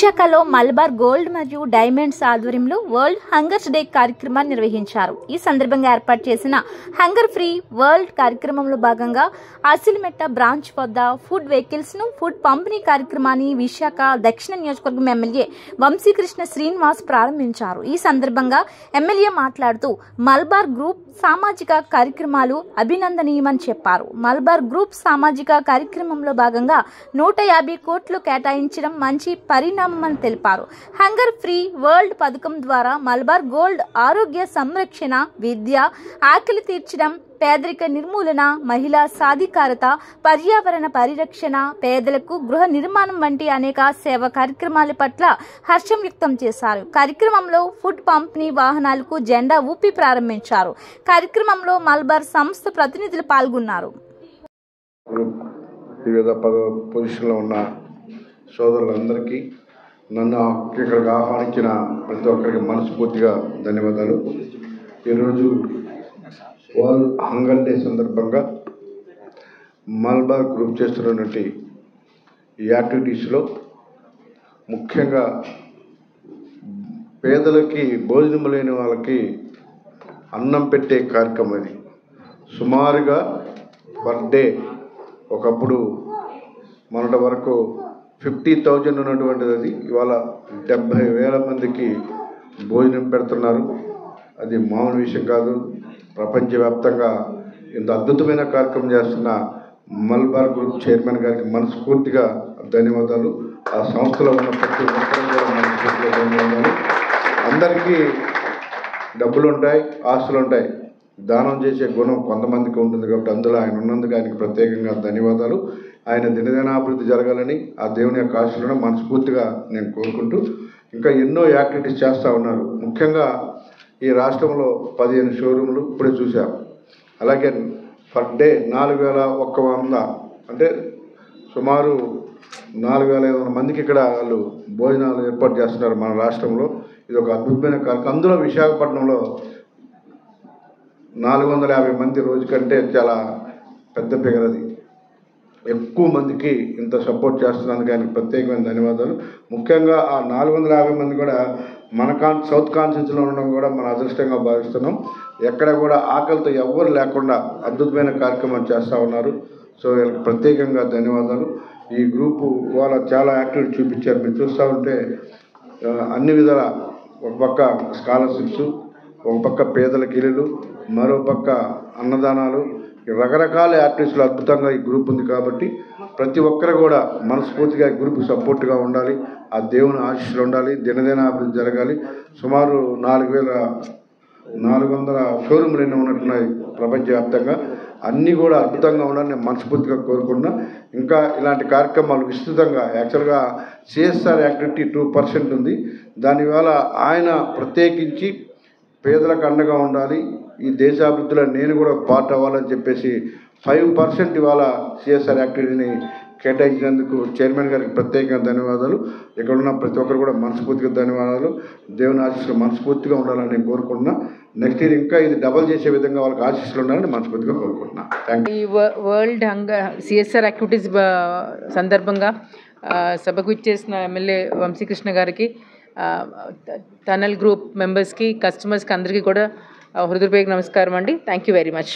విశాఖలో మలబార్ గోల్డ్ మరియు డైమండ్స్ ఆధ్వర్యంలో వరల్డ్ హంగర్స్ డే కార్యక్రమాన్ని నిర్వహించారు. ఈ సందర్భంగా ఏర్పాటు చేసిన హంగర్ ఫ్రీ వరల్డ్ కార్యక్రమంలో భాగంగా అసిలిమెట్ట బ్రాంచ్ వద్ద ఫుడ్ వెహికల్స్ ను ఫుడ్ పంపిణీ కార్యక్రమాన్ని విశాఖ దక్షిణ నియోజకవర్గం ఎమ్మెల్యే వంశీకృష్ణ శ్రీనివాస్ ప్రారంభించారు. ఈ సందర్భంగా ఎమ్మెల్యే మాట్లాడుతూ మలబార్ గ్రూప్ సామాజిక కార్యక్రమాలు అభినందనీయమని చెప్పారు. మలబార్ గ్రూప్ సామాజిక కార్యక్రమంలో భాగంగా 150 కోట్లు కేటాయించడం మంచి పరిణామమని తెలిపారు. హంగర్ ఫ్రీ వరల్డ్ పథకం ద్వారా మలబార్ గోల్డ్ ఆరోగ్య సంరక్షణ, విద్య, ఆకలి తీర్చడం, పేదరిక నిర్మూలన, మహిళా సాధికారత, పర్యావరణ పరిరక్షణ, పేదలకు గృహ నిర్మాణం వంటి అనేక సేవా కార్యక్రమాల పట్ల హర్షం వ్యక్తం చేశారు. కార్యక్రమంలో ఫుడ్ పంపిణీ వాహనాలకు జెండా ఊపి ప్రారంభించారు. కార్యక్రమంలో మలబార్ సంస్థ ప్రతినిధులు పాల్గొన్నారు. వివిధ పొజిషన్లో ఉన్న సోదరులందరికీ, నన్ను ఇక్కడికి ఆహ్వానించిన ప్రతి ఒక్కరికి మనస్ఫూర్తిగా ధన్యవాదాలు. ఈరోజు వరల్డ్ హంగర్ డే సందర్భంగా మలబార్ గ్రూప్ చేస్తున్నటువంటి ఈ యాక్టివిటీస్లో ముఖ్యంగా పేదలకి, భోజనం లేని వాళ్ళకి అన్నం పెట్టే కార్యక్రమం ఇది. సుమారుగా పర్ డే ఒకప్పుడు మొన్నటి వరకు 50,000 ఉన్నటువంటిది అది ఇవాళ 70,000 మందికి భోజనం పెడుతున్నారు. అది మామూలు విషయం కాదు. ప్రపంచవ్యాప్తంగా ఇంత అద్భుతమైన కార్యక్రమం చేస్తున్న మలబార్ గ్రూప్ చైర్మన్ గారికి మనస్ఫూర్తిగా ధన్యవాదాలు. ఆ సంస్థలో ఉన్న ప్రతి ఒక్కరు కూడా మనస్ఫూర్తిగా ధన్యవాదాలు. అందరికీ డబ్బులు ఉంటాయి, ఆస్తులు ఉంటాయి, దానం చేసే గుణం కొంతమందికి ఉంటుంది కాబట్టి అందులో ఆయన ఉన్నందుకు ఆయనకు ప్రత్యేకంగా ధన్యవాదాలు. ఆయన దినదినాభివృద్ధి జరగాలని ఆ దేవుని యొక్క ఆశీస్సులను మనస్ఫూర్తిగా నేను కోరుకుంటూ ఇంకా ఎన్నో యాక్టివిటీస్ చేస్తూ ఉన్నారు. ముఖ్యంగా ఈ రాష్ట్రంలో 15 షోరూములు ఇప్పుడే చూసాం. అలాగే పర్ డే 4,100 అంటే సుమారు 4,500 మందికి ఇక్కడ వాళ్ళు భోజనాలు ఏర్పాటు చేస్తున్నారు మన రాష్ట్రంలో. ఇది ఒక అద్భుతమైన కార్యక్రమం. అందులో విశాఖపట్నంలో 450 మంది రోజు కంటే చాలా పెద్ద ఫిగర్ అది. ఎక్కువ మందికి ఇంత సపోర్ట్ చేస్తున్నందుకు ఆయనకు ప్రత్యేకమైన ధన్యవాదాలు. ముఖ్యంగా ఆ 450 మంది కూడా మన సౌత్ కాన్స్టిట్యూన్సీలో ఉండడం కూడా మన అదృష్టంగా భావిస్తున్నాం. ఎక్కడ కూడా ఆకలితో ఎవ్వరు లేకుండా అద్భుతమైన కార్యక్రమం చేస్తూ ఉన్నారు. సో వీళ్ళకి ప్రత్యేకంగా ధన్యవాదాలు. ఈ గ్రూపు వాళ్ళ చాలా యాక్టివిటీ చూపించారు. మీరు చూస్తూ ఉంటే అన్ని విధాల, ఒక పక్క స్కాలర్షిప్స్, ఒక పక్క పేదలకు ఇల్లులు, మరో పక్క అన్నదానాలు, రకరకాల యాక్టివిటీస్లో అద్భుతంగా ఈ గ్రూప్ ఉంది. కాబట్టి ప్రతి ఒక్కరు కూడా మనస్ఫూర్తిగా ఈ గ్రూప్కి సపోర్ట్గా ఉండాలి. ఆ దేవుని ఆశీస్సులు ఉండాలి. దినదిన అభివృద్ధి జరగాలి. సుమారు 4,400 షోరూములు ఎన్నో ఉన్నట్టున్నాయి ప్రపంచవ్యాప్తంగా. అన్నీ కూడా అద్భుతంగా ఉండాలని నేను మనస్ఫూర్తిగా కోరుకుంటున్నా. ఇంకా ఇలాంటి కార్యక్రమాలు విస్తృతంగా, యాక్చువల్గా సిఎస్ఆర్ యాక్టివిటీ 2% ఉంది. దానివల్ల ఆయన ప్రత్యేకించి పేదలకు అండగా ఉండాలి, ఈ దేశాభివృద్ధిలో నేను కూడా పార్ట్ అవ్వాలని చెప్పేసి 5% ఇవాళ సిఎస్ఆర్ యాక్టివిటీని కేటాయించినందుకు చైర్మన్ గారికి ప్రత్యేకంగా ధన్యవాదాలు. ఇక్కడ ఉన్న ప్రతి ఒక్కరు కూడా మనస్ఫూర్తిగా ధన్యవాదాలు. దేవుని ఆశీస్సులు మనస్ఫూర్తిగా ఉండాలని నేను కోరుకుంటున్నా. నెక్స్ట్ ఇయర్ ఇంకా ఇది డబల్ చేసే విధంగా వాళ్ళకి ఆశీస్సులు ఉండాలని మనస్ఫూర్తిగా కోరుకుంటున్నా. Thank you. ఈ వరల్డ్ సిఎస్ఆర్ యాక్టివిటీస్ సందర్భంగా సభకు ఇచ్చేసిన ఎమ్మెల్యే వంశీకృష్ణ గారికి, టనల్ గ్రూప్ మెంబర్స్కి, కస్టమర్స్కి అందరికీ కూడా హృదయపూర్వక నమస్కారం అండి. Thank you very much.